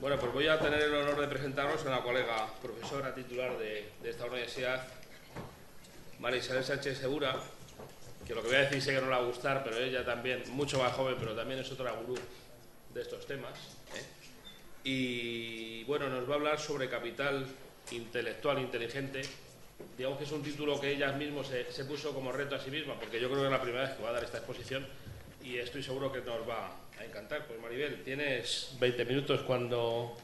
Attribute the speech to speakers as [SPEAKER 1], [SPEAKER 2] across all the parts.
[SPEAKER 1] Bueno, pues voy a tener el honor de presentaros a una colega profesora titular de esta universidad, María Isabel Sánchez Segura, que lo que voy a decir sé que no le va a gustar, pero ella también, mucho más joven, pero también es otra gurú de estos temas. Y bueno, nos va a hablar sobre capital intelectual inteligente. Digamos que es un título que ella misma se puso como reto a sí misma, porque yo creo que es la primera vez que va a dar esta exposición y estoy seguro que nos va a encantar. Pues Maribel, tienes 20 minutos cuando...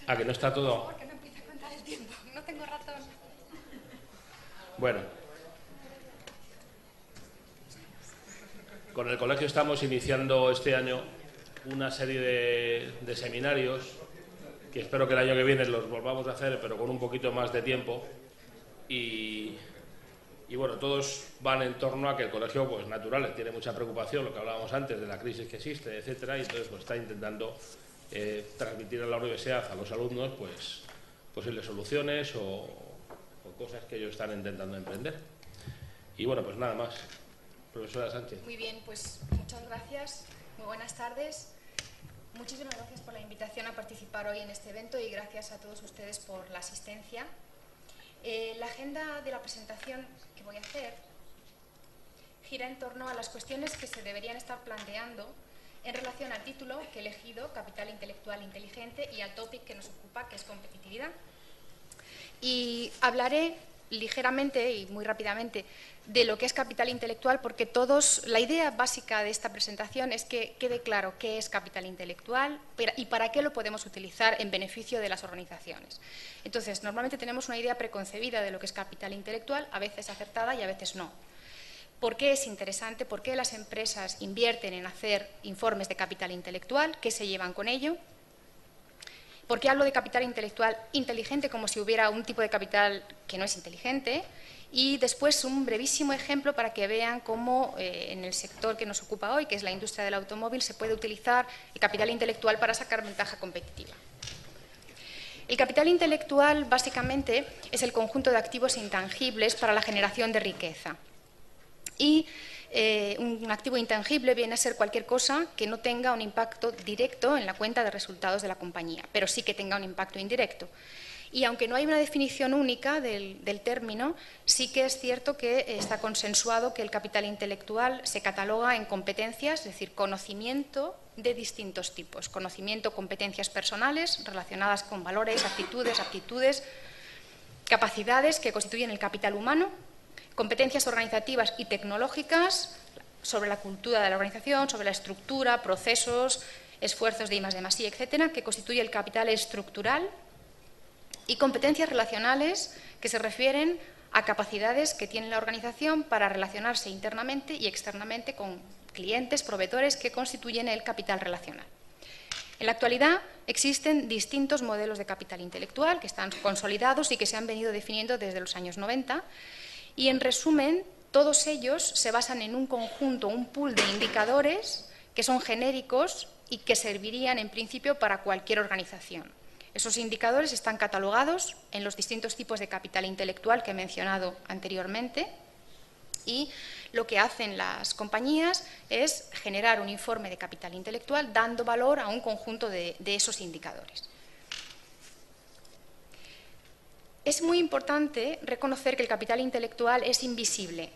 [SPEAKER 1] que no está todo...
[SPEAKER 2] Porque no empieza a contar el tiempo, no tengo ratón.
[SPEAKER 1] Bueno, con el colegio estamos iniciando este año una serie de seminarios que espero que el año que viene los volvamos a hacer, pero con un poquito más de tiempo. Y bueno, todos van en torno a que el colegio, pues natural, tiene mucha preocupación, lo que hablábamos antes de la crisis que existe, etcétera, y entonces pues está intentando transmitir a la universidad, a los alumnos, pues posibles soluciones o cosas que ellos están intentando emprender. Y bueno, pues nada más. Profesora Sánchez.
[SPEAKER 2] Muy bien, pues muchas gracias, muy buenas tardes. Muchísimas gracias por la invitación a participar hoy en este evento y gracias a todos ustedes por la asistencia. La agenda de la presentación que voy a hacer gira en torno a las cuestiones que se deberían estar planteando en relación al título que he elegido, Capital Intelectual Inteligente, y al topic que nos ocupa, que es competitividad. Y hablaré ligeramente y muy rápidamente de lo que es capital intelectual, porque la idea básica de esta presentación es que quede claro qué es capital intelectual y para qué lo podemos utilizar en beneficio de las organizaciones. Entonces, normalmente tenemos una idea preconcebida de lo que es capital intelectual, a veces acertada y a veces no. ¿Por qué es interesante? ¿Por qué las empresas invierten en hacer informes de capital intelectual? ¿Qué se llevan con ello? ¿Por qué hablo de capital intelectual inteligente como si hubiera un tipo de capital que no es inteligente? Y después un brevísimo ejemplo para que vean cómo en el sector que nos ocupa hoy, que es la industria del automóvil, se puede utilizar el capital intelectual para sacar ventaja competitiva. El capital intelectual básicamente es el conjunto de activos intangibles para la generación de riqueza. Y un activo intangible viene a ser cualquier cosa que no tenga un impacto directo en la cuenta de resultados de la compañía, pero sí que tenga un impacto indirecto. Y aunque no hay una definición única del término, sí que es cierto que está consensuado que el capital intelectual se cataloga en competencias, es decir, conocimiento de distintos tipos. Conocimiento, competencias personales relacionadas con valores, actitudes, aptitudes, capacidades que constituyen el capital humano, competencias organizativas y tecnológicas sobre la cultura de la organización, sobre la estructura, procesos, esfuerzos de I+D+I, etcétera, que constituye el capital estructural, y competencias relacionales que se refieren a capacidades que tiene la organización para relacionarse internamente y externamente con clientes, proveedores, que constituyen el capital relacional. En la actualidad existen distintos modelos de capital intelectual que están consolidados y que se han venido definiendo desde los años 90. Y en resumen, todos ellos se basan en un conjunto, un pool de indicadores que son genéricos y que servirían en principio para cualquier organización. Esos indicadores están catalogados en los distintos tipos de capital intelectual que he mencionado anteriormente y lo que hacen las compañías es generar un informe de capital intelectual dando valor a un conjunto de esos indicadores. Es muy importante reconocer que el capital intelectual es invisible.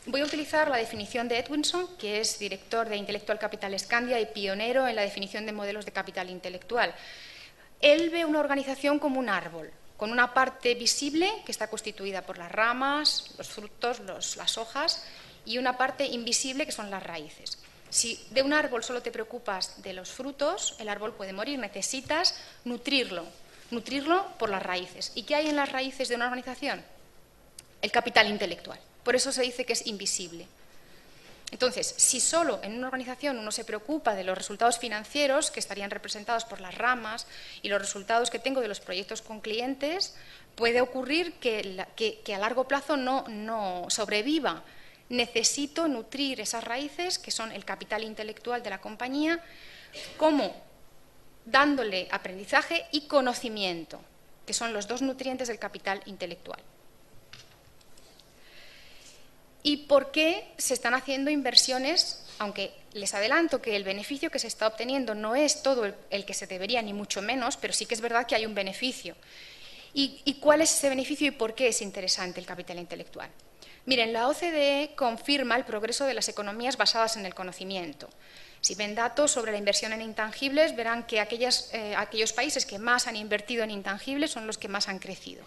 [SPEAKER 2] Voy a utilizar la definición de Edwinson, que es director de Intellectual Capital Scandia y pionero en la definición de modelos de capital intelectual. Él ve una organización como un árbol, con una parte visible que está constituida por las ramas, los frutos, las hojas, y una parte invisible que son las raíces. Si de un árbol solo te preocupas de los frutos, el árbol puede morir, necesitas nutrirlo por las raíces. ¿Y qué hay en las raíces de una organización? El capital intelectual. Por eso se dice que es invisible. Entonces, si solo en una organización uno se preocupa de los resultados financieros, que estarían representados por las ramas, y los resultados que tengo de los proyectos con clientes, puede ocurrir que a largo plazo no sobreviva. Necesito nutrir esas raíces, que son el capital intelectual de la compañía, como dándole aprendizaje y conocimiento, que son los dos nutrientes del capital intelectual. ¿Y por qué se están haciendo inversiones aunque les adelanto que el beneficio que se está obteniendo no es todo el que se debería, ni mucho menos, pero sí que es verdad que hay un beneficio. ¿Y cuál es ese beneficio y por qué es interesante el capital intelectual? Miren, la OCDE confirma el progreso de las economías basadas en el conocimiento. Si ven datos sobre la inversión en intangibles, verán que aquellos países que más han invertido en intangibles son los que más han crecido.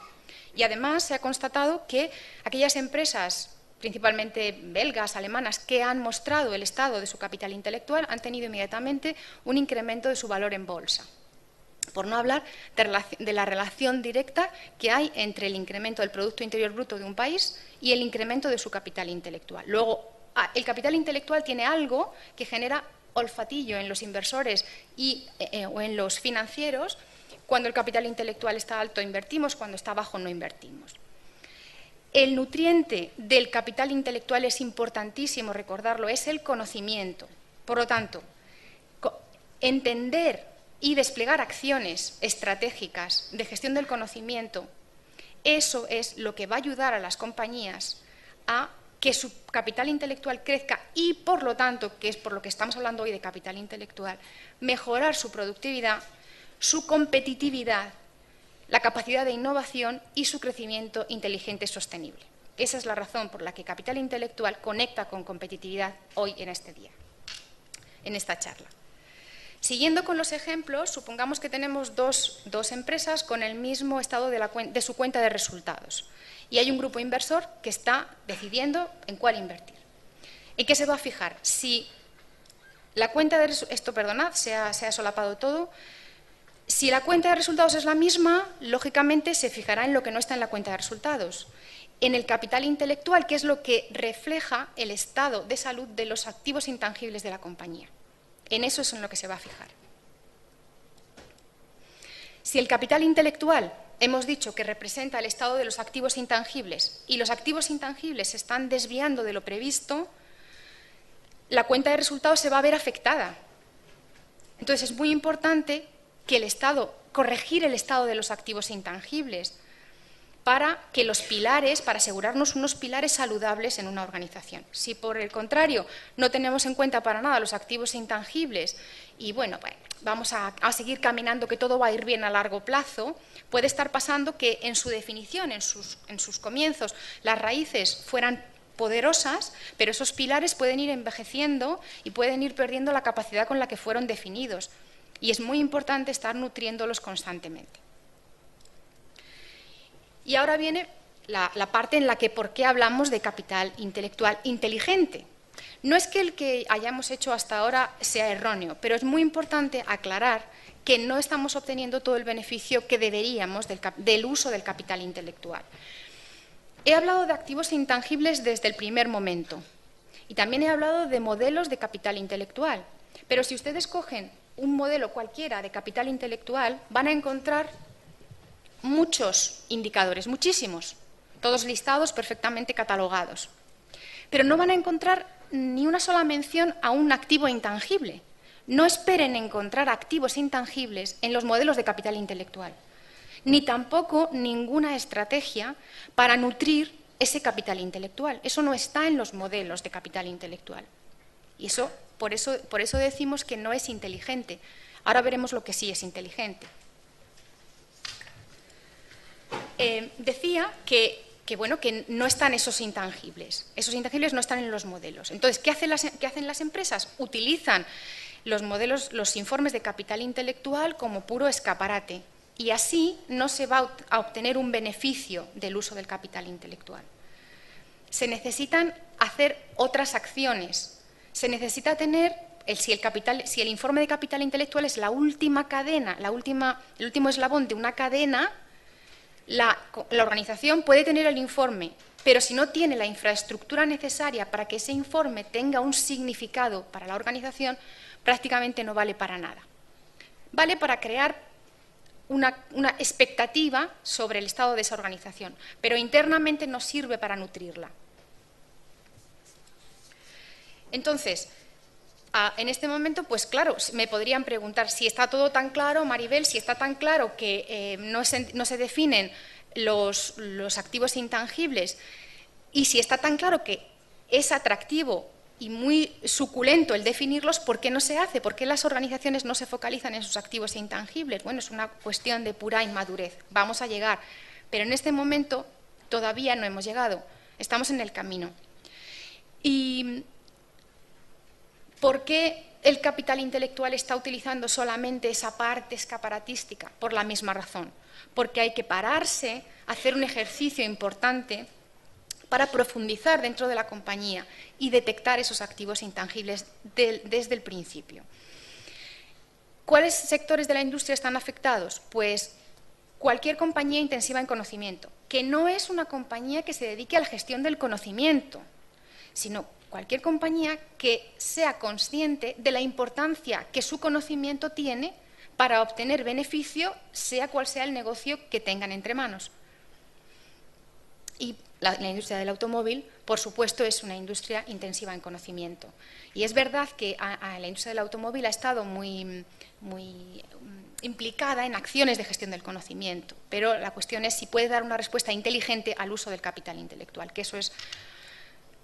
[SPEAKER 2] Y además se ha constatado que aquellas empresas, principalmente belgas, alemanas, que han mostrado el estado de su capital intelectual, han tenido inmediatamente un incremento de su valor en bolsa. Por no hablar de la relación directa que hay entre el incremento del Producto Interior Bruto de un país y el incremento de su capital intelectual. Luego, el capital intelectual tiene algo que genera olfatillo en los inversores o en los financieros. Cuando el capital intelectual está alto, invertimos, cuando está bajo, no invertimos. El nutriente del capital intelectual es importantísimo recordarlo, es el conocimiento. Por lo tanto, entender y desplegar acciones estratégicas de gestión del conocimiento, eso es lo que va a ayudar a las compañías a que su capital intelectual crezca y, por lo tanto, que es por lo que estamos hablando hoy de capital intelectual, mejorar su productividad, su competitividad, la capacidad de innovación y su crecimiento inteligente y sostenible. Esa es la razón por la que capital intelectual conecta con competitividad hoy en este día, en esta charla. Siguiendo con los ejemplos, supongamos que tenemos dos empresas con el mismo estado de su cuenta de resultados y hay un grupo inversor que está decidiendo en cuál invertir. ¿En qué se va a fijar? Si la cuenta de se ha solapado todo. Si la cuenta de resultados es la misma, lógicamente se fijará en lo que no está en la cuenta de resultados. En el capital intelectual, que es lo que refleja el estado de salud de los activos intangibles de la compañía. En eso es en lo que se va a fijar. Si el capital intelectual, hemos dicho que representa el estado de los activos intangibles y los activos intangibles se están desviando de lo previsto, la cuenta de resultados se va a ver afectada. Entonces es muy importante que corregir el estado de los activos intangibles para que los pilares, para asegurarnos unos pilares saludables en una organización. Si por el contrario no tenemos en cuenta para nada los activos intangibles y bueno, pues vamos a seguir caminando que todo va a ir bien a largo plazo, puede estar pasando que en su definición, en sus comienzos, las raíces fueran poderosas, pero esos pilares pueden ir envejeciendo y pueden ir perdiendo la capacidad con la que fueron definidos. Y es muy importante estar nutriéndolos constantemente. Y ahora viene la parte en la que por qué hablamos de capital intelectual inteligente. No es que el que hayamos hecho hasta ahora sea erróneo, pero es muy importante aclarar que no estamos obteniendo todo el beneficio que deberíamos del uso del capital intelectual. He hablado de activos intangibles desde el primer momento y también he hablado de modelos de capital intelectual, pero si ustedes cogen un modelo cualquiera de capital intelectual, van a encontrar muchos indicadores, muchísimos, todos listados, perfectamente catalogados. Pero no van a encontrar ni una sola mención a un activo intangible. No esperen encontrar activos intangibles en los modelos de capital intelectual, ni tampoco ninguna estrategia para nutrir ese capital intelectual. Eso no está en los modelos de capital intelectual. Y por eso decimos que no es inteligente. Ahora veremos lo que sí es inteligente. Decía que no están esos intangibles. Esos intangibles no están en los modelos. Entonces, ¿qué hacen las empresas? Utilizan los modelos, los informes de capital intelectual como puro escaparate. Y así no se va a obtener un beneficio del uso del capital intelectual. Se necesitan hacer otras acciones. Se necesita tener, si el informe de capital intelectual es la última cadena, el último eslabón de una cadena, la organización puede tener el informe, pero si no tiene la infraestructura necesaria para que ese informe tenga un significado para la organización, prácticamente no vale para nada. Vale para crear una expectativa sobre el estado de esa organización, pero internamente no sirve para nutrirla. Entonces, en este momento, pues claro, me podrían preguntar si está todo tan claro, Maribel, si está tan claro que no se definen los activos intangibles y si está tan claro que es atractivo y muy suculento el definirlos, ¿por qué no se hace? ¿Por qué las organizaciones no se focalizan en sus activos intangibles? Bueno, es una cuestión de pura inmadurez. Vamos a llegar, pero en este momento todavía no hemos llegado. Estamos en el camino. ¿Y por qué el capital intelectual está utilizando solamente esa parte escaparatística? Por la misma razón. Porque hay que pararse, hacer un ejercicio importante para profundizar dentro de la compañía y detectar esos activos intangibles desde el principio. ¿Cuáles sectores de la industria están afectados? Pues cualquier compañía intensiva en conocimiento, que no es una compañía que se dedique a la gestión del conocimiento, sino cualquier compañía que sea consciente de la importancia que su conocimiento tiene para obtener beneficio, sea cual sea el negocio que tengan entre manos. Y la industria del automóvil, por supuesto, es una industria intensiva en conocimiento. Y es verdad que la industria del automóvil ha estado muy implicada en acciones de gestión del conocimiento, pero la cuestión es si puede dar una respuesta inteligente al uso del capital intelectual, que eso es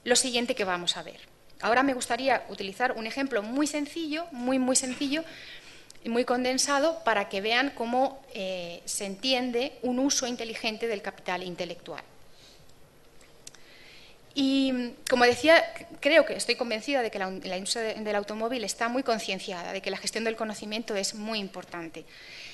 [SPEAKER 2] lo siguiente que vamos a ver. Ahora me gustaría utilizar un ejemplo muy sencillo, muy sencillo, y muy condensado, para que vean cómo se entiende un uso inteligente del capital intelectual. Y, como decía, estoy convencida de que la industria del automóvil está muy concienciada de que la gestión del conocimiento es muy importante.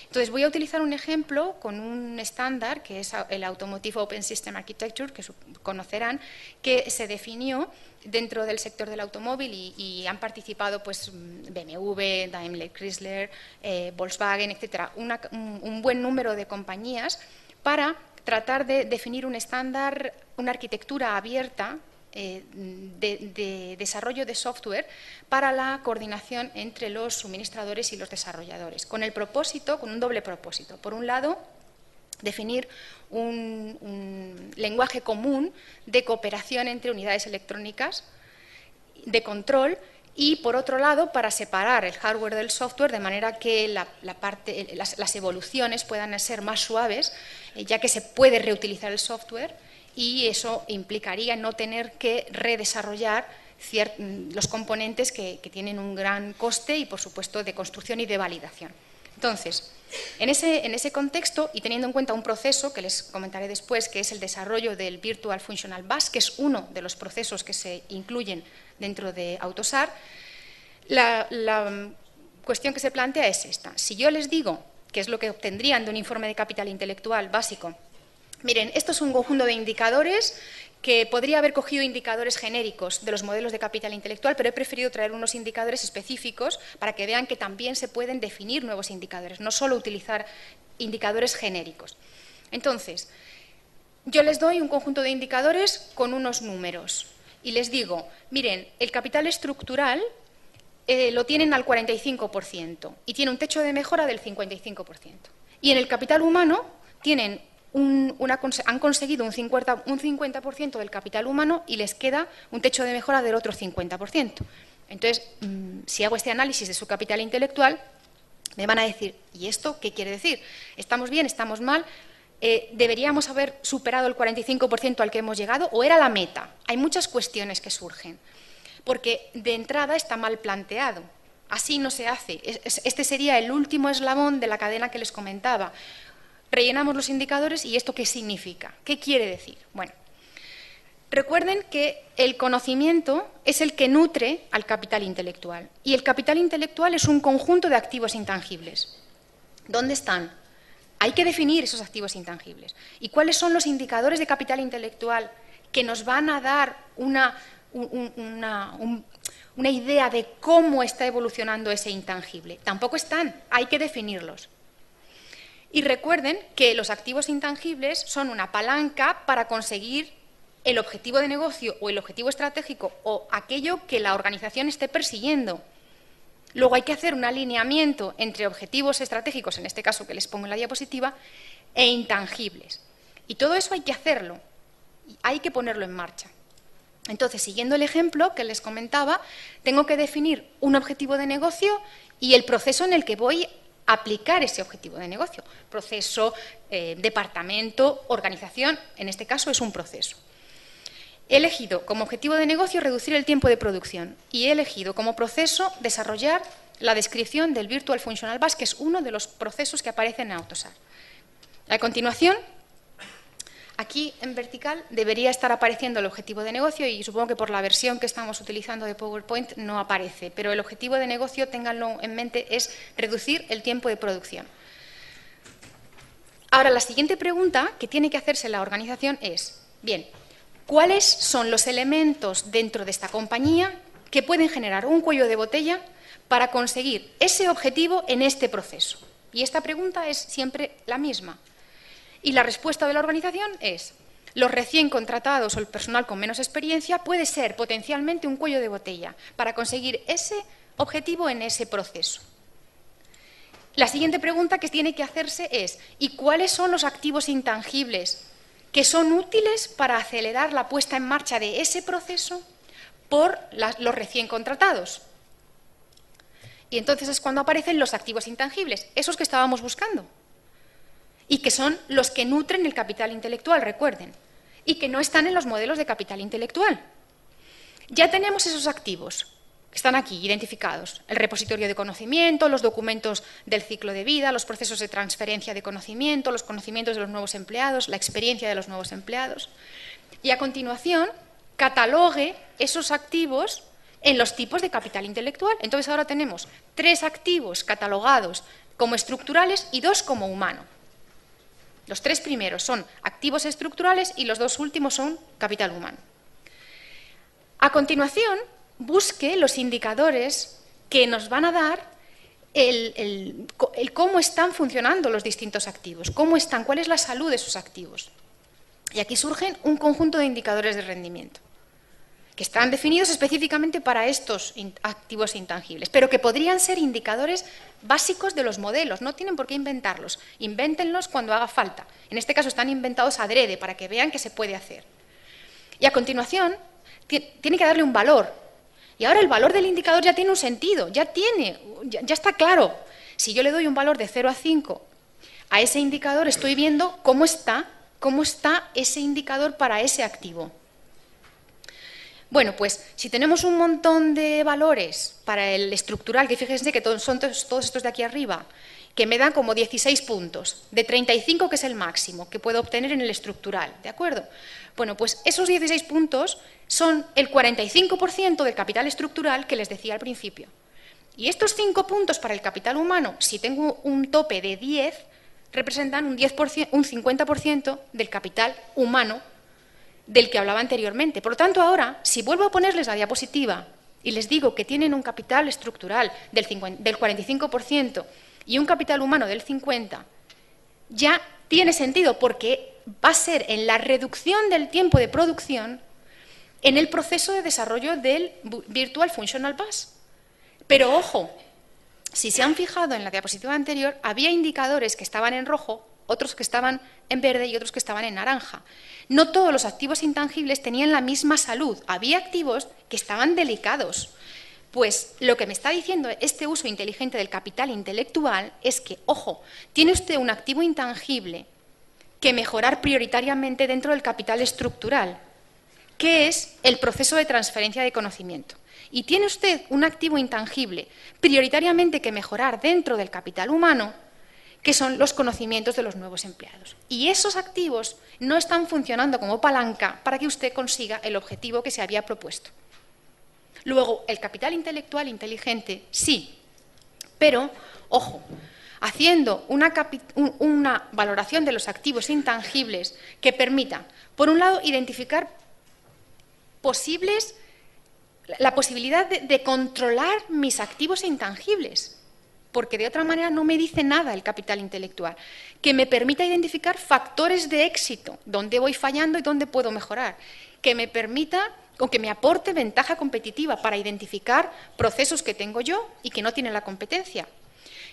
[SPEAKER 2] Entonces, voy a utilizar un ejemplo con un estándar, que es el Automotive Open System Architecture, que conocerán, que se definió dentro del sector del automóvil y han participado pues, BMW, Daimler Chrysler, Volkswagen, etcétera, un buen número de compañías para tratar de definir un estándar, una arquitectura abierta de desarrollo de software para la coordinación entre los suministradores y los desarrolladores, con un doble propósito. Por un lado, definir un lenguaje común de cooperación entre unidades electrónicas de control y, por otro lado, para separar el hardware del software de manera que las evoluciones puedan ser más suaves, ya que se puede reutilizar el software y eso implicaría no tener que redesarrollar los componentes que tienen un gran coste y, por supuesto, de construcción y de validación. Entonces, en ese contexto y teniendo en cuenta un proceso que les comentaré después, que es el desarrollo del Virtual Functional Bus, que es uno de los procesos que se incluyen dentro de AUTOSAR, la cuestión que se plantea es esta. Si yo les digo, que es lo que obtendrían de un informe de capital intelectual básico, miren, esto es un conjunto de indicadores que podría haber cogido indicadores genéricos de los modelos de capital intelectual, pero he preferido traer unos indicadores específicos para que vean que también se pueden definir nuevos indicadores, no solo utilizar indicadores genéricos. Entonces, yo les doy un conjunto de indicadores con unos números y les digo, miren, el capital estructural lo tienen al 45% y tiene un techo de mejora del 55%. Y en el capital humano tienen han conseguido un 50% del capital humano y les queda un techo de mejora del otro 50%. Entonces, si hago este análisis de su capital intelectual, me van a decir, ¿y esto qué quiere decir? ¿Estamos bien? ¿Estamos mal? ¿Deberíamos haber superado el 45% al que hemos llegado o era la meta? Hay muchas cuestiones que surgen, porque de entrada está mal planteado. Así no se hace. Este sería el último eslabón de la cadena que les comentaba. Rellenamos los indicadores y ¿esto qué significa? ¿Qué quiere decir? Bueno, recuerden que el conocimiento es el que nutre al capital intelectual y el capital intelectual es un conjunto de activos intangibles. ¿Dónde están? Hay que definir esos activos intangibles. ¿Y cuáles son los indicadores de capital intelectual que nos van a dar una idea de cómo está evolucionando ese intangible? Tampoco están, hay que definirlos. Y recuerden que los activos intangibles son una palanca para conseguir el objetivo de negocio o el objetivo estratégico o aquello que la organización esté persiguiendo. Luego hay que hacer un alineamiento entre objetivos estratégicos, en este caso que les pongo en la diapositiva, e intangibles. Y todo eso hay que hacerlo, hay que ponerlo en marcha. Entonces, siguiendo el ejemplo que les comentaba, tengo que definir un objetivo de negocio y el proceso en el que voy a aplicar ese objetivo de negocio. Proceso, departamento, organización, en este caso es un proceso. he elegido como objetivo de negocio reducir el tiempo de producción y he elegido como proceso desarrollar la descripción del Virtual Functional Bus, que es uno de los procesos que aparecen en AutoSAR. A continuación, aquí en vertical debería estar apareciendo el objetivo de negocio y supongo que por la versión que estamos utilizando de PowerPoint no aparece, pero el objetivo de negocio, ténganlo en mente, es reducir el tiempo de producción. Ahora, la siguiente pregunta que tiene que hacerse la organización es, bien, ¿cuáles son los elementos dentro de esta compañía que pueden generar un cuello de botella para conseguir ese objetivo en este proceso? Y esta pregunta es siempre la misma. Y la respuesta de la organización es, los recién contratados o el personal con menos experiencia puede ser potencialmente un cuello de botella para conseguir ese objetivo en ese proceso. La siguiente pregunta que tiene que hacerse es, ¿y cuáles son los activos intangibles que son útiles para acelerar la puesta en marcha de ese proceso por los recién contratados? Y entonces es cuando aparecen los activos intangibles, esos que estábamos buscando, y que son los que nutren el capital intelectual, recuerden, y que no están en los modelos de capital intelectual. Ya tenemos esos activos, que están aquí identificados, el repositorio de conocimiento, los documentos del ciclo de vida, los procesos de transferencia de conocimiento, los conocimientos de los nuevos empleados, la experiencia de los nuevos empleados. Y a continuación, catalogue esos activos en los tipos de capital intelectual. Entonces ahora tenemos 3 activos catalogados como estructurales y 2 como humano. Los 3 primeros son activos estructurales y los 2 últimos son capital humano. A continuación, busque los indicadores que nos van a dar el cómo están funcionando los distintos activos, cómo están, cuál es la salud de esos activos. Y aquí surgen un conjunto de indicadores de rendimiento, que están definidos específicamente para estos activos intangibles, pero que podrían ser indicadores básicos de los modelos, no tienen por qué inventarlos, invéntenlos cuando haga falta. En este caso están inventados adrede, para que vean que se puede hacer. Y a continuación, tiene que darle un valor. Y ahora el valor del indicador ya tiene un sentido, ya está claro. Si yo le doy un valor de 0 a 5 a ese indicador, estoy viendo cómo está ese indicador para ese activo. Bueno, pues si tenemos un montón de valores para el estructural, que fíjense que son todos estos de aquí arriba, que me dan como 16 puntos, de 35 que es el máximo que puedo obtener en el estructural, ¿de acuerdo? Bueno, pues esos 16 puntos son el 45% del capital estructural que les decía al principio. Y estos 5 puntos para el capital humano, si tengo un tope de 10, representan un 50% del capital humano del que hablaba anteriormente. Por lo tanto, ahora, si vuelvo a ponerles la diapositiva y les digo que tienen un capital estructural del 45% y un capital humano del 50%, ya tiene sentido porque va a ser en la reducción del tiempo de producción en el proceso de desarrollo del Virtual Functional Bus. Pero ojo, si se han fijado en la diapositiva anterior, había indicadores que estaban en rojo, otros que estaban en verde y otros que estaban en naranja. No todos los activos intangibles tenían la misma salud, había activos que estaban delicados. Pues lo que me está diciendo este uso inteligente del capital intelectual es que, ojo, tiene usted un activo intangible que mejorar prioritariamente dentro del capital estructural, que es el proceso de transferencia de conocimiento. Y tiene usted un activo intangible prioritariamente que mejorar dentro del capital humano, que son los conocimientos de los nuevos empleados. Y esos activos no están funcionando como palanca para que usted consiga el objetivo que se había propuesto. Luego, el capital intelectual inteligente, sí, pero, ojo, haciendo una valoración de los activos intangibles que permita, por un lado, identificar la posibilidad de controlar mis activos intangibles, porque de otra manera no me dice nada el capital intelectual, que me permita identificar factores de éxito, dónde voy fallando y dónde puedo mejorar, que me permita o que me aporte ventaja competitiva para identificar procesos que tengo yo y que no tienen la competencia.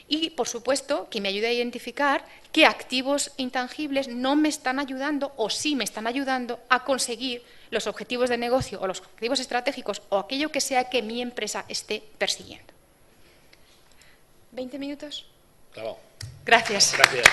[SPEAKER 2] Y, por supuesto, que me ayude a identificar qué activos intangibles no me están ayudando o sí me están ayudando a conseguir los objetivos de negocio o los objetivos estratégicos o aquello que sea que mi empresa esté persiguiendo. ¿20 minutos?
[SPEAKER 1] Claro.
[SPEAKER 2] Gracias.
[SPEAKER 1] Gracias.